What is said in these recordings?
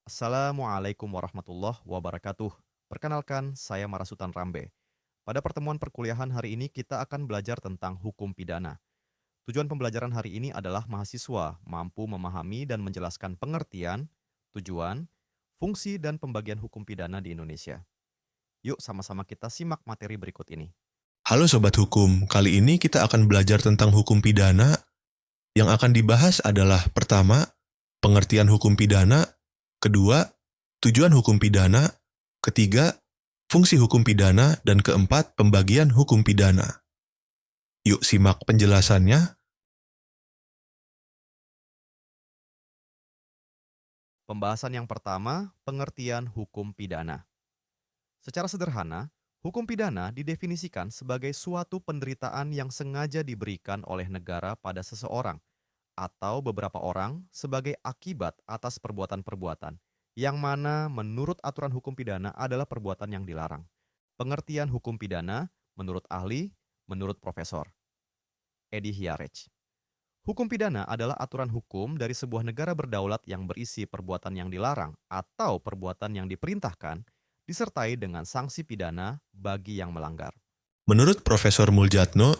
Assalamualaikum warahmatullahi wabarakatuh. Perkenalkan, saya Marasutan Rambe. Pada pertemuan perkuliahan hari ini kita akan belajar tentang hukum pidana. Tujuan pembelajaran hari ini adalah mahasiswa mampu memahami dan menjelaskan pengertian, tujuan, fungsi, dan pembagian hukum pidana di Indonesia. Yuk sama-sama kita simak materi berikut ini. Halo Sobat Hukum, kali ini kita akan belajar tentang hukum pidana. Yang akan dibahas adalah pertama, pengertian hukum pidana, kedua, tujuan hukum pidana, ketiga, fungsi hukum pidana, dan keempat, pembagian hukum pidana. Yuk simak penjelasannya. Pembahasan yang pertama, pengertian hukum pidana. Secara sederhana, hukum pidana didefinisikan sebagai suatu penderitaan yang sengaja diberikan oleh negara pada seseorang atau beberapa orang sebagai akibat atas perbuatan-perbuatan, yang mana menurut aturan hukum pidana adalah perbuatan yang dilarang. Pengertian hukum pidana menurut ahli, menurut Profesor Edi Hiarech. Hukum pidana adalah aturan hukum dari sebuah negara berdaulat yang berisi perbuatan yang dilarang atau perbuatan yang diperintahkan, disertai dengan sanksi pidana bagi yang melanggar. Menurut Profesor Muljatno,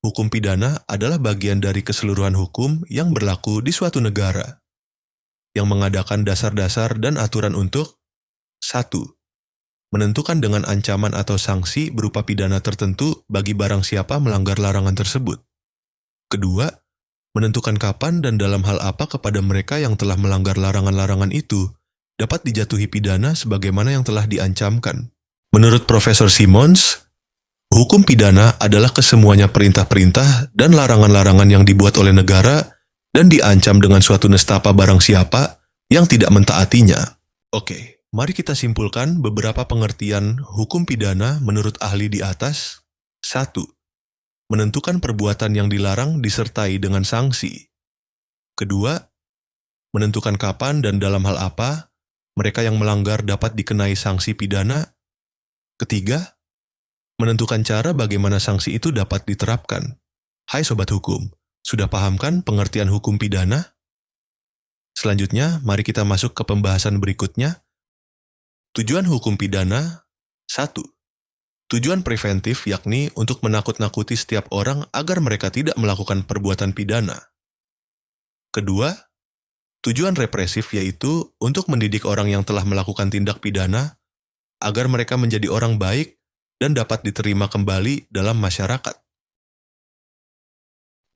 hukum pidana adalah bagian dari keseluruhan hukum yang berlaku di suatu negara, yang mengadakan dasar-dasar dan aturan untuk 1. Menentukan dengan ancaman atau sanksi berupa pidana tertentu bagi barang siapa melanggar larangan tersebut. Kedua, menentukan kapan dan dalam hal apa kepada mereka yang telah melanggar larangan-larangan itu dapat dijatuhi pidana sebagaimana yang telah diancamkan. Menurut Profesor Simons, hukum pidana adalah kesemuanya perintah-perintah dan larangan-larangan yang dibuat oleh negara dan diancam dengan suatu nestapa barang siapa yang tidak mentaatinya. Oke. Mari kita simpulkan beberapa pengertian hukum pidana menurut ahli di atas. 1. Menentukan perbuatan yang dilarang disertai dengan sanksi. Kedua, menentukan kapan dan dalam hal apa mereka yang melanggar dapat dikenai sanksi pidana. Ketiga, menentukan cara bagaimana sanksi itu dapat diterapkan. Hai Sobat Hukum, sudah paham kan pengertian hukum pidana? Selanjutnya, mari kita masuk ke pembahasan berikutnya. Tujuan hukum pidana 1. Tujuan preventif yakni untuk menakut-nakuti setiap orang agar mereka tidak melakukan perbuatan pidana. Kedua, tujuan represif yaitu untuk mendidik orang yang telah melakukan tindak pidana agar mereka menjadi orang baik dan dapat diterima kembali dalam masyarakat.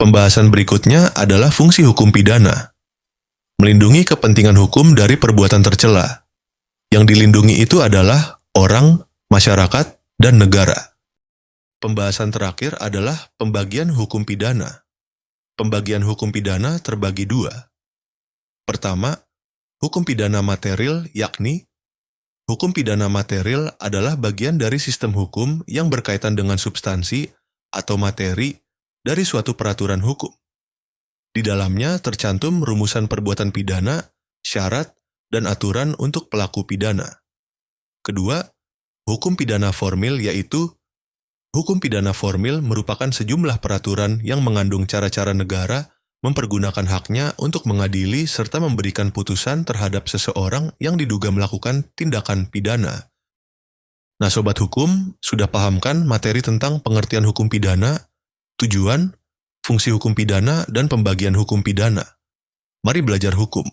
Pembahasan berikutnya adalah fungsi hukum pidana. Melindungi kepentingan hukum dari perbuatan tercela. Yang dilindungi itu adalah orang, masyarakat, dan negara. Pembahasan terakhir adalah pembagian hukum pidana. Pembagian hukum pidana terbagi dua. Pertama, hukum pidana material yakni hukum pidana material adalah bagian dari sistem hukum yang berkaitan dengan substansi atau materi dari suatu peraturan hukum. Di dalamnya tercantum rumusan perbuatan pidana, syarat, dan aturan untuk pelaku pidana. Kedua, hukum pidana formil yaitu hukum pidana formil merupakan sejumlah peraturan yang mengandung cara-cara negara mempergunakan haknya untuk mengadili serta memberikan putusan terhadap seseorang yang diduga melakukan tindakan pidana. Nah Sobat Hukum, sudah paham kan materi tentang pengertian hukum pidana, tujuan, fungsi hukum pidana, dan pembagian hukum pidana? Mari belajar hukum.